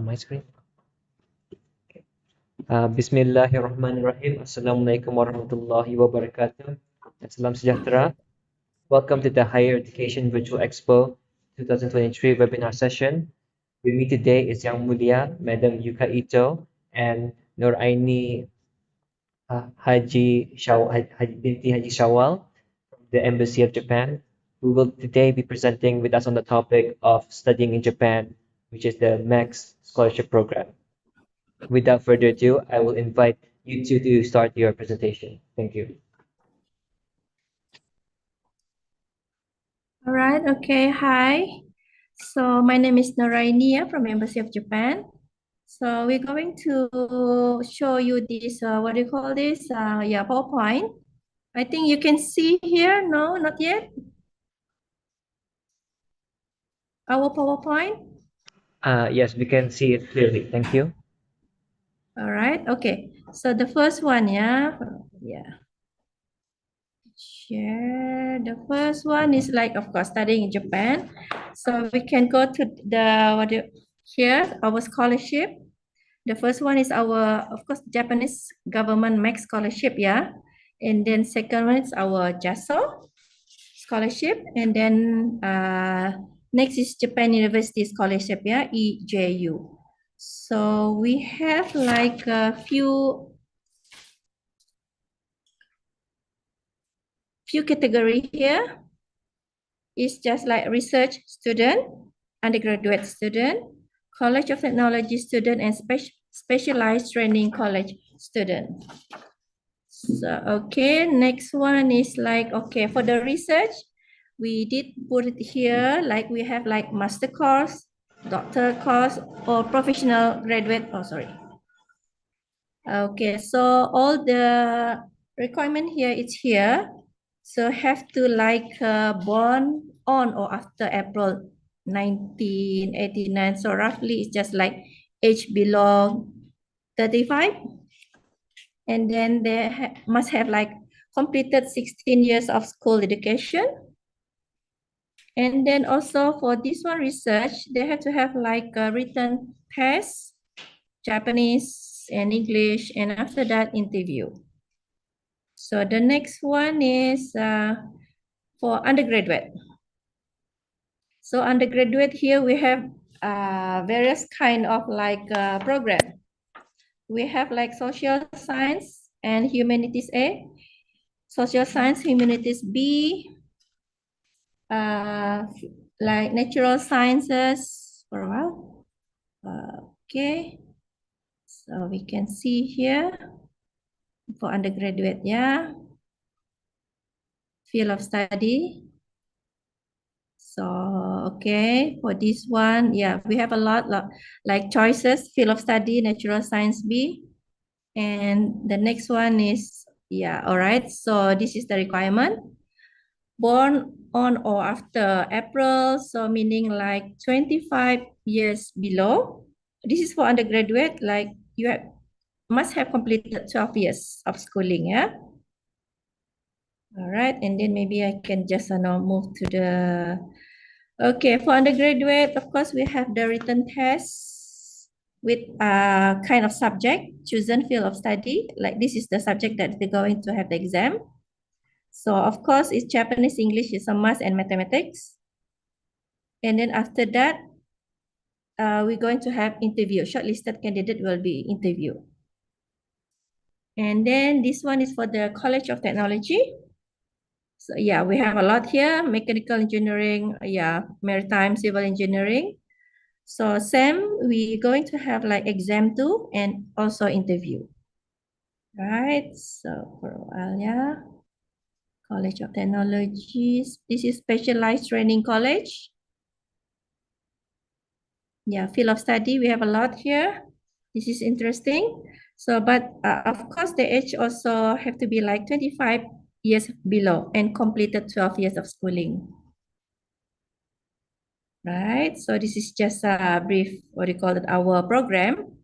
on my screen. Okay. Bismillahirrahmanirrahim. Assalamualaikum warahmatullahi wabarakatuh. Salam sejahtera. Welcome to the Higher Education Virtual Expo 2023 webinar session. With me today is Yang Mulia, Madam Yuka Ito, and Noraini binti Haji Shawal from the Embassy of Japan, who will today be presenting with us on the topic of studying in Japan, which is the MEXT scholarship program. Without further ado, I will invite you two to start your presentation. Thank you. All right, okay, hi. So my name is Noraini from Embassy of Japan. So we're going to show you this, what do you call this? Yeah, PowerPoint. I think you can see here, no, not yet. Our PowerPoint. Yes, we can see it clearly. Thank you. All right, okay. So the first one, yeah. Share. The first one is like, of course, studying in Japan. So we can go to here, our scholarship. The first one is our, of course, Japanese government MEXT scholarship, yeah. And then second one is our JASO scholarship. And then next is Japan University scholarship, yeah, EJU. So we have like a few category here. It's just like research student, undergraduate student, College of Technology student, and specialized training college student. So, okay, next one is like, okay, for the research, we did put it here, like we have like master course, doctor course, or professional graduate, oh, sorry. Okay, so all the requirement here is here. So have to like born on or after April 1989. So roughly it's just like age below 35. And then they must have like completed 16 years of school education. And then also for this one research, they have to have like a written test, Japanese and English, and after that interview. So the next one is for undergraduate. So undergraduate here we have various kind of like program. We have like social science and humanities A, social science, humanities B, like natural sciences for a while. Okay, so we can see here for undergraduate, yeah, field of study. So, okay, for this one, yeah, we have a lot like choices, field of study, natural science B. And the next one is, yeah, all right. So this is the requirement. Born on or after April, so meaning like 25 years below. This is for undergraduate, like you must have completed 12 years of schooling, yeah? All right, and then maybe I can just now move to the, okay, for undergraduate, of course, we have the written test with a kind of subject, chosen field of study. Like this is the subject that they're going to have the exam. So of course, it's Japanese, English is a must, and mathematics. And then after that, we're going to have interview. Shortlisted candidate will be interviewed. And then this one is for the College of Technology. So yeah, we have a lot here, mechanical engineering, yeah, maritime, civil engineering. So same, we're going to have like exam too and also interview. Right, so for a while, yeah. College of Technologies, this is specialized training college. Yeah, field of study, we have a lot here. This is interesting. So, but of course, the age also have to be like 25 years below and completed 12 years of schooling. Right, so this is just a brief, what do you call it, our program.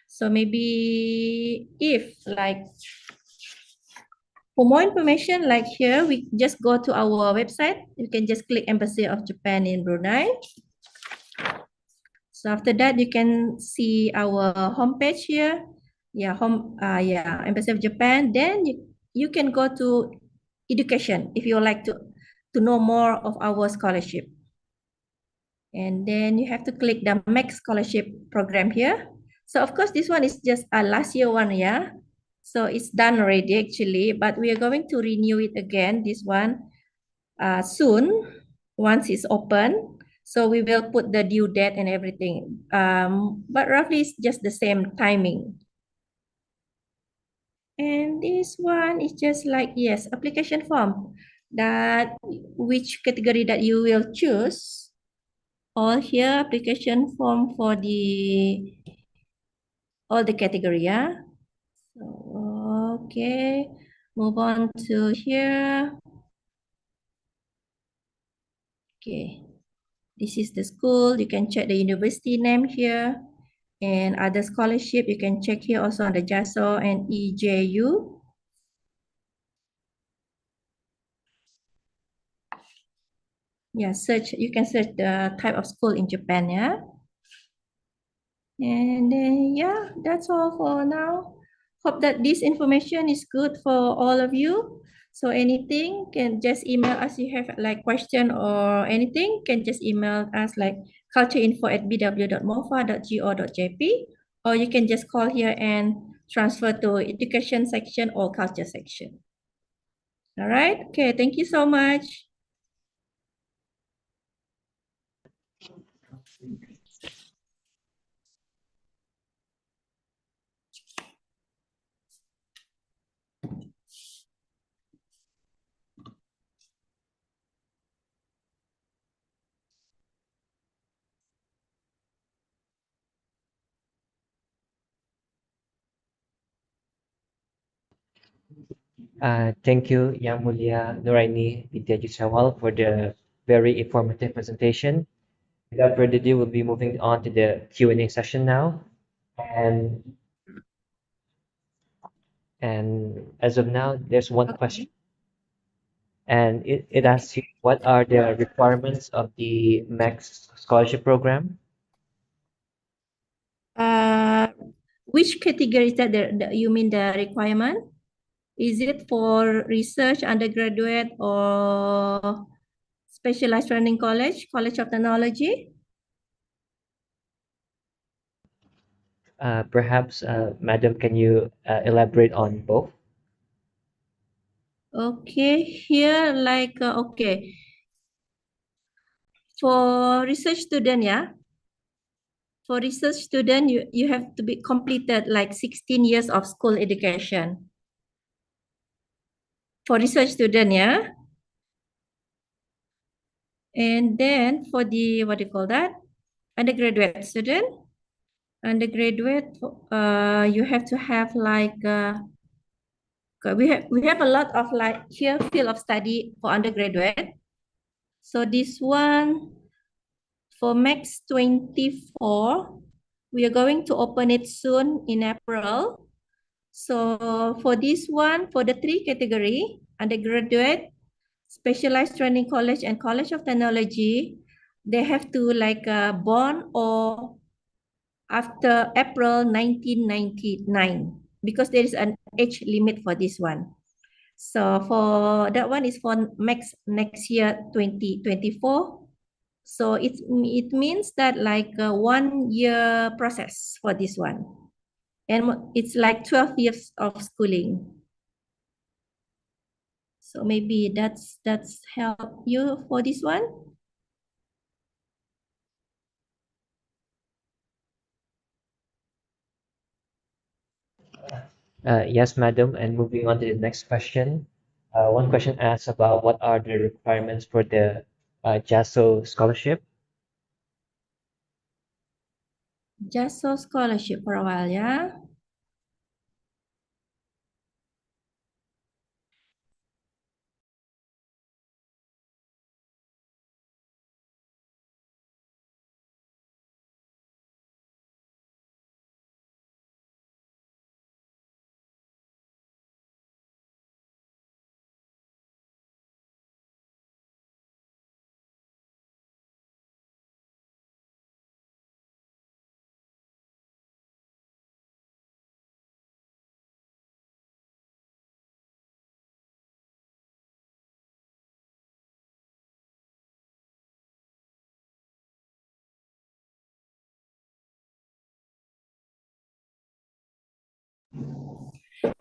So maybe if like, for more information, like here, we just go to our website. You can just click Embassy of Japan in Brunei. So after that, you can see our homepage here. Yeah, Embassy of Japan. Then you can go to education if you would like to know more of our scholarship. And then you have to click the MEXT scholarship program here. So of course, this one is just a last year one, yeah. So it's done already actually, but we are going to renew it again, this one, soon, once it's open. So we will put the due date and everything. But roughly it's just the same timing. And this one is just like, yes, application form, that which category that you will choose. All here, application form for all the category, yeah. So, okay, move on to here. Okay, this is the school. You can check the university name here, and other scholarship you can check here also on the JASO and EJU. Yeah, search. You can search the type of school in Japan, yeah. And then, yeah, that's all for now. Hope that this information is good for all of you. So anything can just email us. You have like question or anything, can just email us like cultureinfo@bw.mofa.go.jp, or you can just call here and transfer to education section or culture section. All right. Okay. Thank you so much. Thank you, Yang Mulia Nuraini Vidyaji Sawal, for the very informative presentation. Without further ado, we'll be moving on to the Q&A session now. And as of now, there's one question, Okay. and it Okay. asks you, what are the requirements of the MEXT scholarship program? Uh, which category is that you mean the requirement? Is it for research, undergraduate, or specialized training college, College of Technology? Perhaps, Madam, can you elaborate on both? Okay, here like, okay, for research student, yeah. For research student, you have to be completed like 16 years of school education. For research student, yeah. And then for the, what do you call that? Undergraduate student. Undergraduate, you have to have like, we have a lot of like here field of study for undergraduate. So this one for Max 24, we are going to open it soon in April. So for this one, for the three category, undergraduate, specialized training college, and College of Technology, they have to like born or after April 1999, because there is an age limit for this one. So for that one is for next year 2024. So it means that like a 1 year process for this one. And it's like 12 years of schooling. So maybe that's help you for this one. Yes, Madam. And moving on to the next question. One question asks about what are the requirements for the JASO scholarship? Just so scholarship for a while, yeah.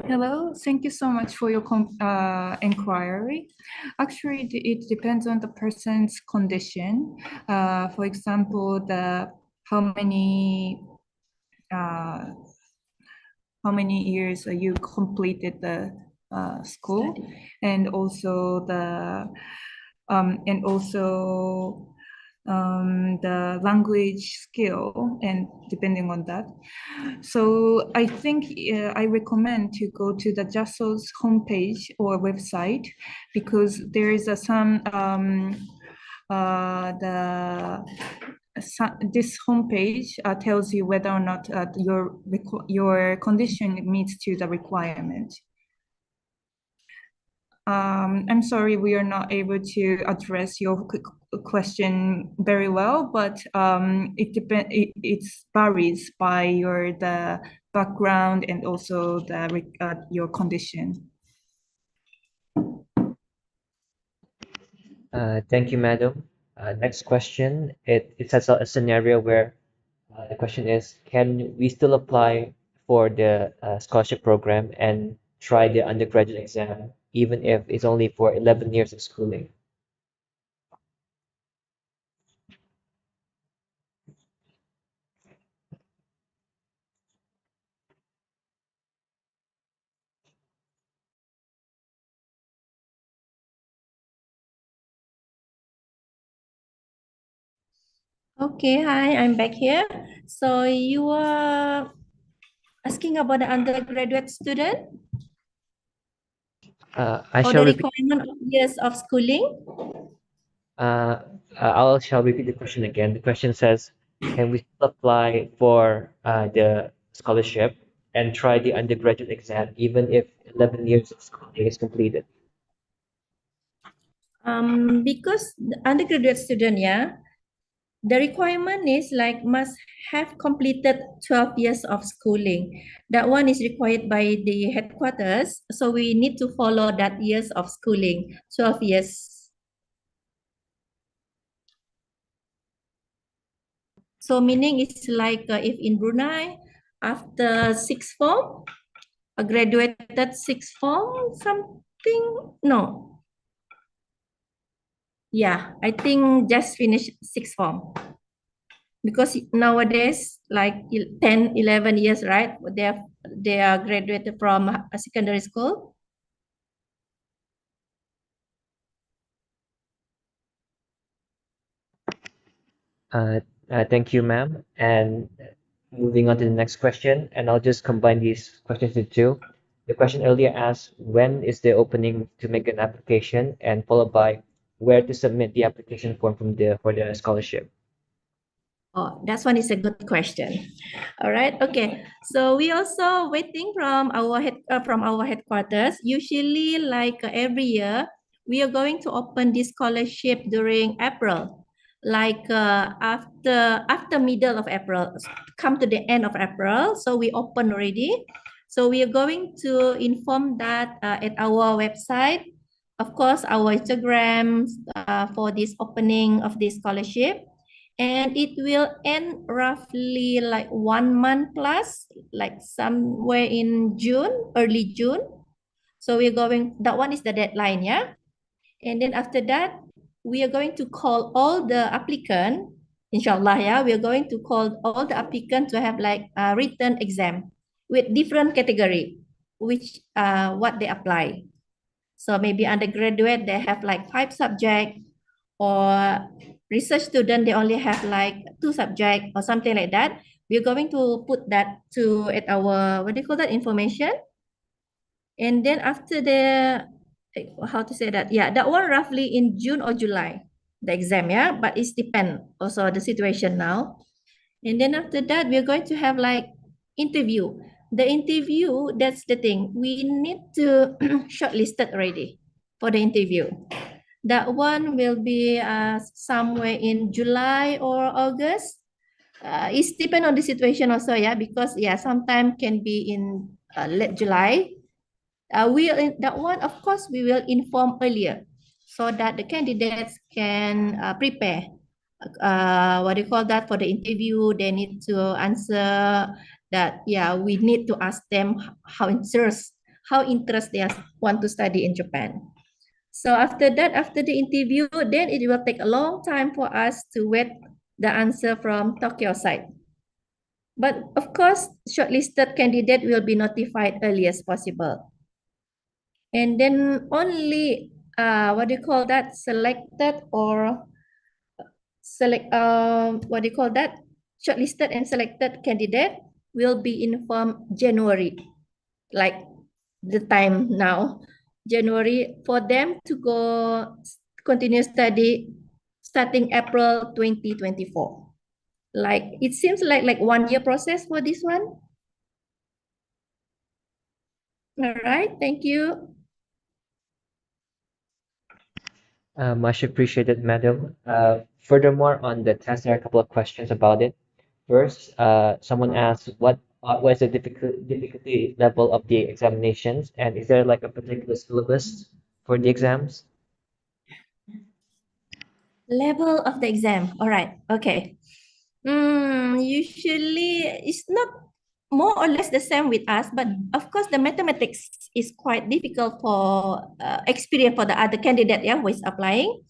Hello, thank you so much for your inquiry. Actually, it depends on the person's condition. For example, the how many uh, how many years you completed the school, and also the language skill, and depending on that. So I think I recommend to go to the JASO's homepage or website, because there is some this homepage tells you whether or not your condition meets to the requirement. I'm sorry we are not able to address your question very well, but it varies by the background and also your condition. Thank you, madam. Next question. It sets out a scenario where the question is, can we still apply for the scholarship program and try the undergraduate exam, even if it's only for 11 years of schooling? Okay, hi, I'm back here. So you are asking about the undergraduate student I or shall the repeat. requirement of years of schooling? Uh, I shall repeat the question again. The question says, can we still apply for the scholarship and try the undergraduate exam, even if 11 years of schooling is completed? Because the undergraduate student, yeah, the requirement is like must have completed 12 years of schooling. That one is required by the headquarters. So we need to follow that years of schooling, 12 years. So meaning it's like if in Brunei, after sixth form, graduated sixth form, something, no. Yeah, I think just finished sixth form. Because nowadays, like 10, 11 years, right? They are graduated from a secondary school. Uh, thank you, ma'am. And moving on to the next question, and I'll just combine these questions into two. The question earlier asked, when is the opening to make an application, and followed by where to submit the application form for the scholarship. Oh, that one is a good question. All right. Okay. So we also waiting from our headquarters. Usually, like every year, we are going to open this scholarship during April, like after middle of April, come to the end of April. So we open already. So we are going to inform that at our website, of course, our Instagram for this opening of this scholarship, and it will end roughly like 1 month plus, like somewhere in June, early June. So we're going, that one is the deadline, yeah. And then after that, we are going to call all the applicant, inshallah, yeah. We are going to call all the applicant to have like a written exam with different category, which what they apply. So maybe undergraduate, they have like 5 subjects, or research student, they only have like 2 subjects or something like that. We're going to put that to at our, what do you call that, information. And then after how to say that? Yeah, that one roughly in June or July, the exam, yeah. But it's depend also the situation now. And then after that, we're going to have like interview. The interview, that's the thing. We need to shortlisted already for the interview. That one will be somewhere in July or August. It's depend on the situation also, yeah, because yeah, sometimes can be in late July. That one, of course, we will inform earlier so that the candidates can prepare. What do you call that, for the interview? They need to answer that we need to ask them how interest they want to study in Japan. So after that, after the interview, then it will take a long time for us to wait the answer from Tokyo side. But of course, shortlisted candidate will be notified early as possible. And then only what do you call that? Selected or what do you call that? Shortlisted and selected candidate will be informed January, like the time now, January, for them to go continue study starting April 2024. Like it seems like 1 year process for this one. All right, thank you. Much appreciated, madam. Furthermore, on the test, there are a couple of questions about it. First, someone asked what is the difficulty level of the examinations, and is there like a particular syllabus for the exams? Level of the exam. All right. Okay. Usually it's not more or less the same with us, but of course the mathematics is quite difficult for experience for the other candidate who is applying.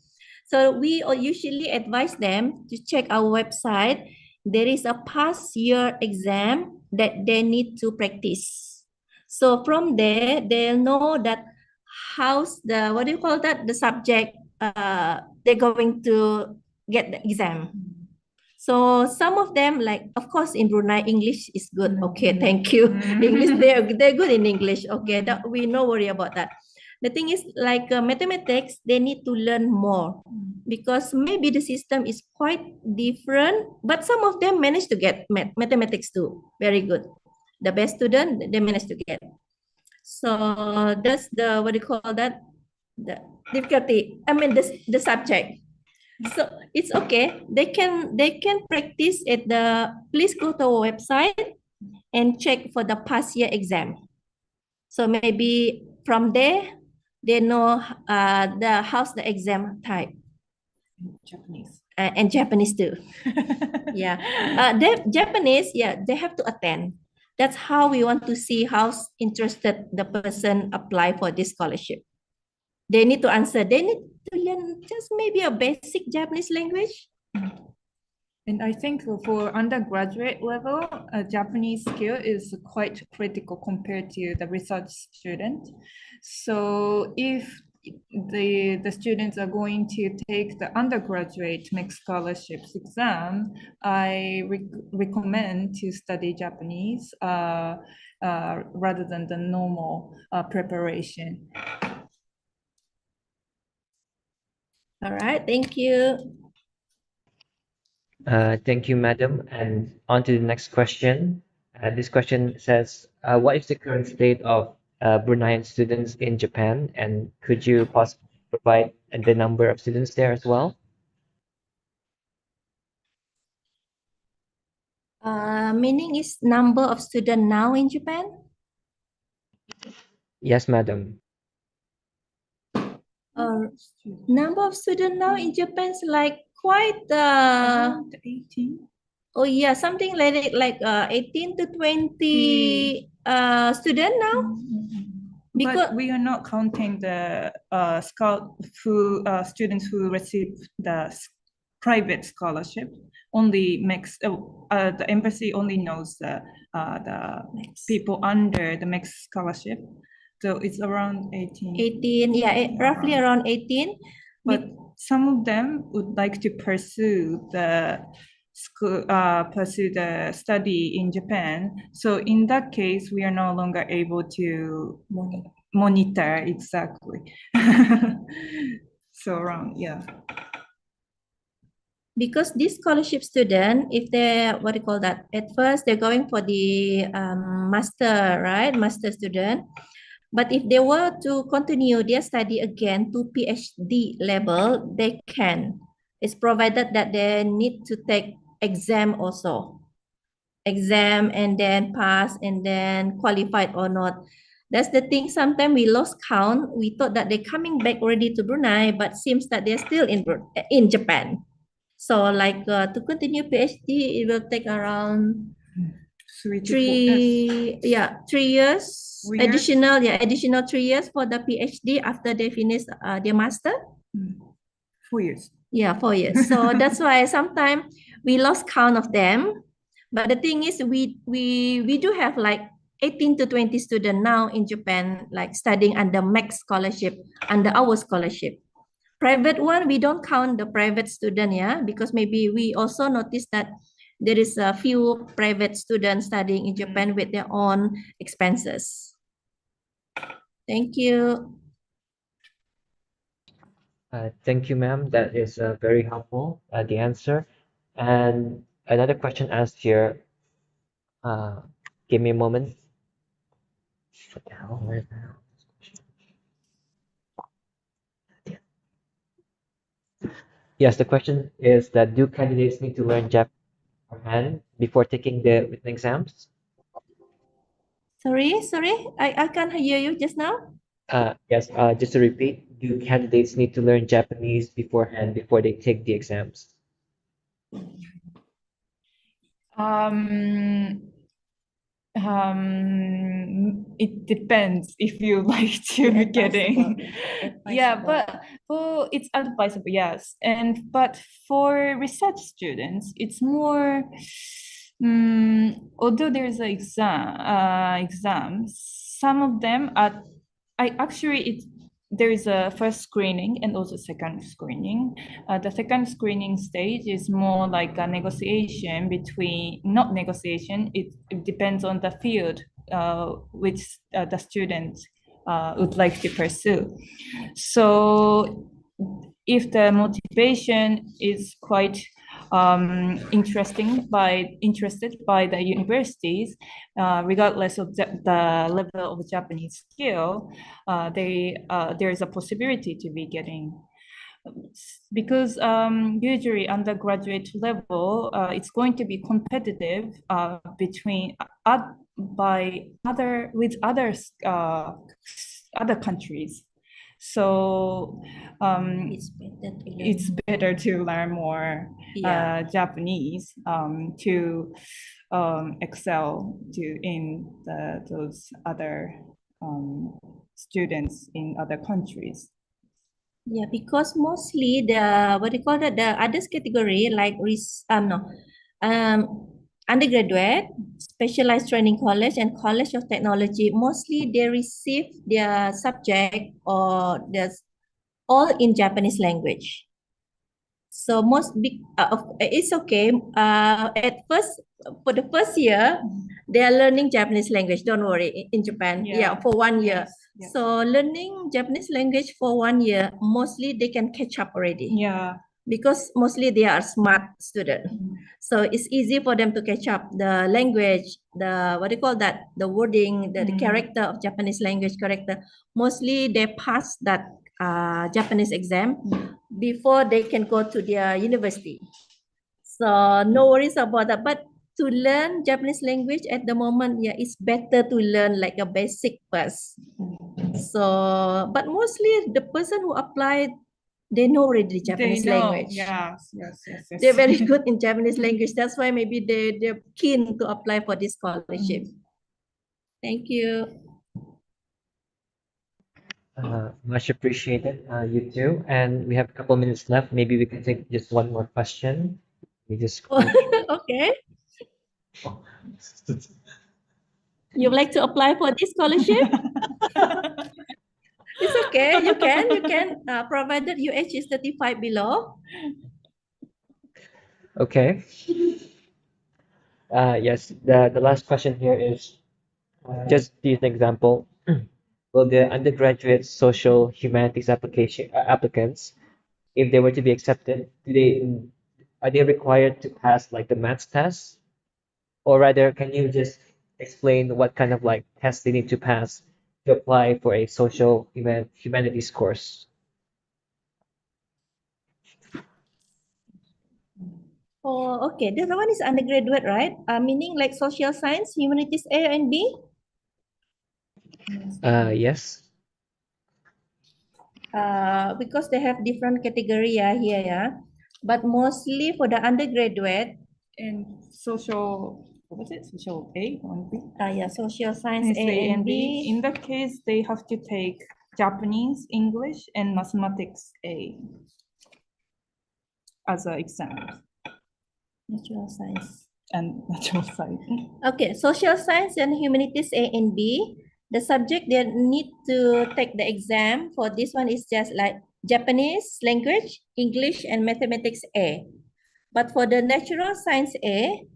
So we usually advise them to check our website. There is a past year exam that they need to practice. So from there, they'll know that how's the, what do you call that? The subject they're going to get the exam. So some of them, like, of course, in Brunei, English is good. Okay, thank you. English, they're good in English. Okay, that, we no worry about that. The thing is, like mathematics, they need to learn more because maybe the system is quite different, but some of them manage to get mathematics too. Very good. The best student, they manage to get. So that's the, what do you call that? The difficulty. I mean, the subject. So it's okay. They can practice at the, please go to our website and check for the past year exam. So maybe from there they know the how's the exam type. Japanese. And Japanese too. Yeah. The Japanese, they have to attend. That's how we want to see how interested the person apply for this scholarship. They need to answer. They need to learn just maybe a basic Japanese language. And I think for undergraduate level, a Japanese skill is quite critical compared to the research student. So if the students are going to take the undergraduate MEXT scholarships exam, I recommend to study Japanese rather than the normal preparation. All right, thank you. Thank you, madam. And on to the next question. This question says, what is the current state of Bruneian students in Japan? And could you possibly provide the number of students there as well? Meaning is number of students now in Japan? Yes, madam. Number of students now in Japan is like quite Around 18. oh yeah, something like 18 to 20 student now. Because But we are not counting the students who receive the private scholarship. Only MEXT. The embassy only knows the people under the MEXT scholarship. So it's around 18. 18, roughly around 18. But some of them would like to pursue the study in Japan. So in that case, we are no longer able to monitor exactly. So around, Because this scholarship student, if they're, what do you call that? At first, they're going for the master, right? Master student. But if they were to continue their study again to PhD level, they can. It's provided that they need to take exam also. Exam and then pass and then qualified or not. That's the thing. Sometimes we lost count. We thought that they're coming back already to Brunei, but seems that they're still in Japan. So like to continue PhD, it will take around 3 to 4 3 years, 3 years? additional 3 years for the PhD after they finish their master. 4 years. Yeah, 4 years. So that's why sometimes we lost count of them. But the thing is, we do have like 18 to 20 students now in Japan, like studying under MEXT scholarship, under our scholarship. Private one, we don't count the private student, yeah, because maybe we also noticed that there is a few private students studying in Japan with their own expenses. Thank you. Thank you, ma'am. That is very helpful, the answer. And another question asked here. Uh, Give me a moment. What the hell? Where the hell is this question? Yes, the question is that do candidates need to learn Japan before taking the written exams? Sorry, I can't hear you just now. Yes, just to repeat, do candidates need to learn Japanese beforehand before they take the exams? It depends if you like to It's getting yeah, advisable. but it's advisable, yes. But for research students, it's more although there's an exams, some of them are I actually it's there is a first screening and also second screening. The second screening stage is more like a negotiation between, not negotiation, it depends on the field which the student would like to pursue. So if the motivation is quite interested by the universities, regardless of the level of Japanese skill, there is a possibility to be getting, because usually undergraduate level, it's going to be competitive between by other with others other countries. So it's better to learn more Japanese to excel in those other students in other countries. Yeah, because mostly the what do you call that, the others category like undergraduate, specialized training college, and college of technology, mostly they receive their subject or the all in Japanese language. So most big it's okay. At first, for the first year, they are learning Japanese language. Don't worry, in Japan, yeah, for 1 year. Yes. So learning Japanese language for 1 year, mostly they can catch up already. Yeah. Because mostly they are smart student. So it's easy for them to catch up the language, the what do you call that, the wording, the character of Japanese language character. Mostly they pass that Japanese exam before they can go to their university. So no worries about that. But to learn Japanese language at the moment, yeah, it's better to learn like a basic first. So, but mostly the person who applied, they know already Japanese language. Yes. They're very good in Japanese language. That's why maybe they're keen to apply for this scholarship. Thank you. Much appreciated, you too. And we have a couple minutes left. Maybe we can take just one more question. We just scroll through. Okay. Oh. You'd like to apply for this scholarship? It's okay. You can, provided your age is 35 below. Okay. Yes, the last question here is just to use an example. Will the undergraduate social humanities applicants, if they were to be accepted, are they required to pass like the maths test? Or rather, can you just explain what kind of like tests they need to pass to apply for a humanities course? Oh, okay. The other one is undergraduate, right? Meaning like social science, humanities A and B. Yes. Because they have different category here, yeah. But mostly for the undergraduate And social what was it? Social A and B? Yeah, social science It's A and B. In that case, they have to take Japanese, English, and mathematics A as an exam Natural science. and natural science. Okay, social science and humanities A and B. The subject they need to take the exam for this one is just like Japanese language, English, and mathematics A. But for the natural science A,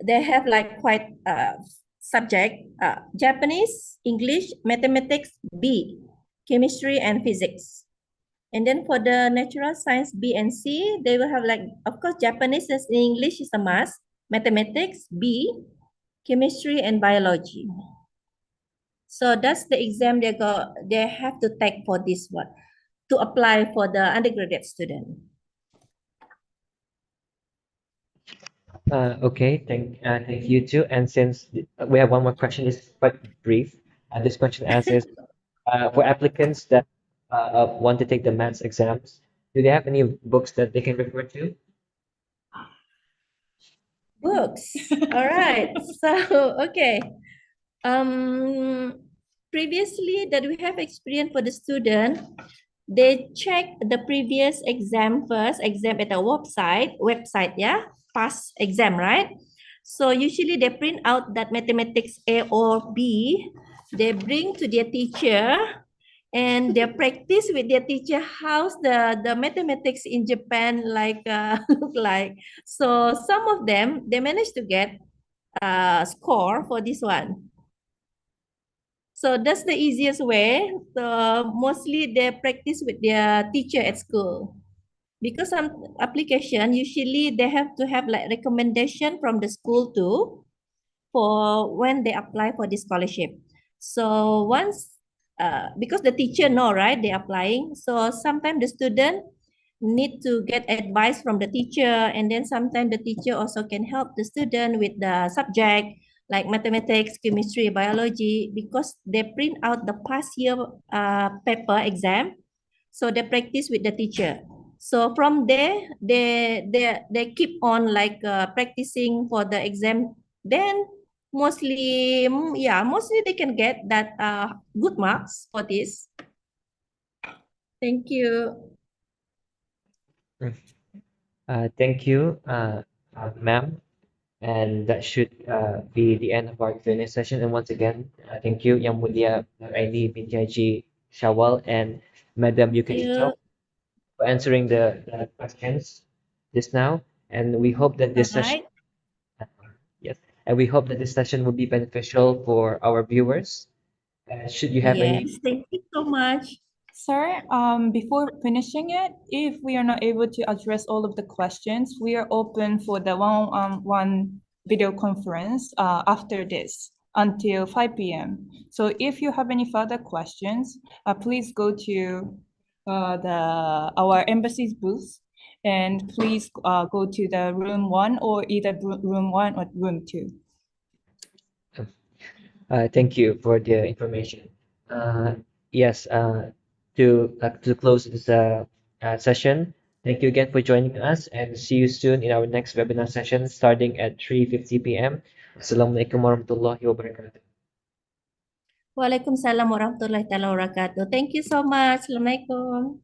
they have like quite subject Japanese, English, mathematics B, chemistry, and physics. And then for the natural science B and C, they will have like, of course, Japanese and English is a must, mathematics B, chemistry, and biology. So that's the exam they have to take for this one to apply for the undergraduate student. Okay, thank you too. And since we have one more question, it's quite brief. This question asks for applicants that want to take the maths exams, do they have any books that they can refer to? Books. All right. So, okay. Previously that we have experience for the student, they check the previous exam first, exam at the website, yeah, past exam, right? So usually they print out that mathematics A or B, they bring to their teacher and they practice with their teacher how's the mathematics in Japan like look like. So some of them, they managed to get score for this one. So that's the easiest way. So mostly they practice with their teacher at school. Because some application, usually they have to have like recommendation from the school too for when they apply for this scholarship. So once, because the teacher know, right, they applying. So sometimes the student need to get advice from the teacher, and then sometimes the teacher also can help the student with the subject like mathematics, chemistry, biology, because they print out the past year paper exam. So they practice with the teacher. So from there, they keep on like practicing for the exam. Then mostly, yeah, mostly they can get that good marks for this. Thank you. Thank you, ma'am. And that should be the end of our Q&A session. And once again, thank you, Yang Mulia Aini binti Haji Shawal and Madam Thank Yukitito you. for answering the questions just now. And we hope that All this session, right. yes, and we hope that this session will be beneficial for our viewers. Should you have any, Yes, thank you so much. Sir, before finishing it, if we are not able to address all of the questions, we are open for the one video conference after this until 5 p.m. So if you have any further questions, please go to our embassy's booth and please go to the room 1 or either room 1 or room 2. thank you for the information. Yes, to close this session, thank you again for joining us and see you soon in our next webinar session starting at 3:50 p.m. Assalamualaikum warahmatullahi wabarakatuh. Waalaikumsalam warahmatullahi wabarakatuh. Thank you so much. Assalamualaikum.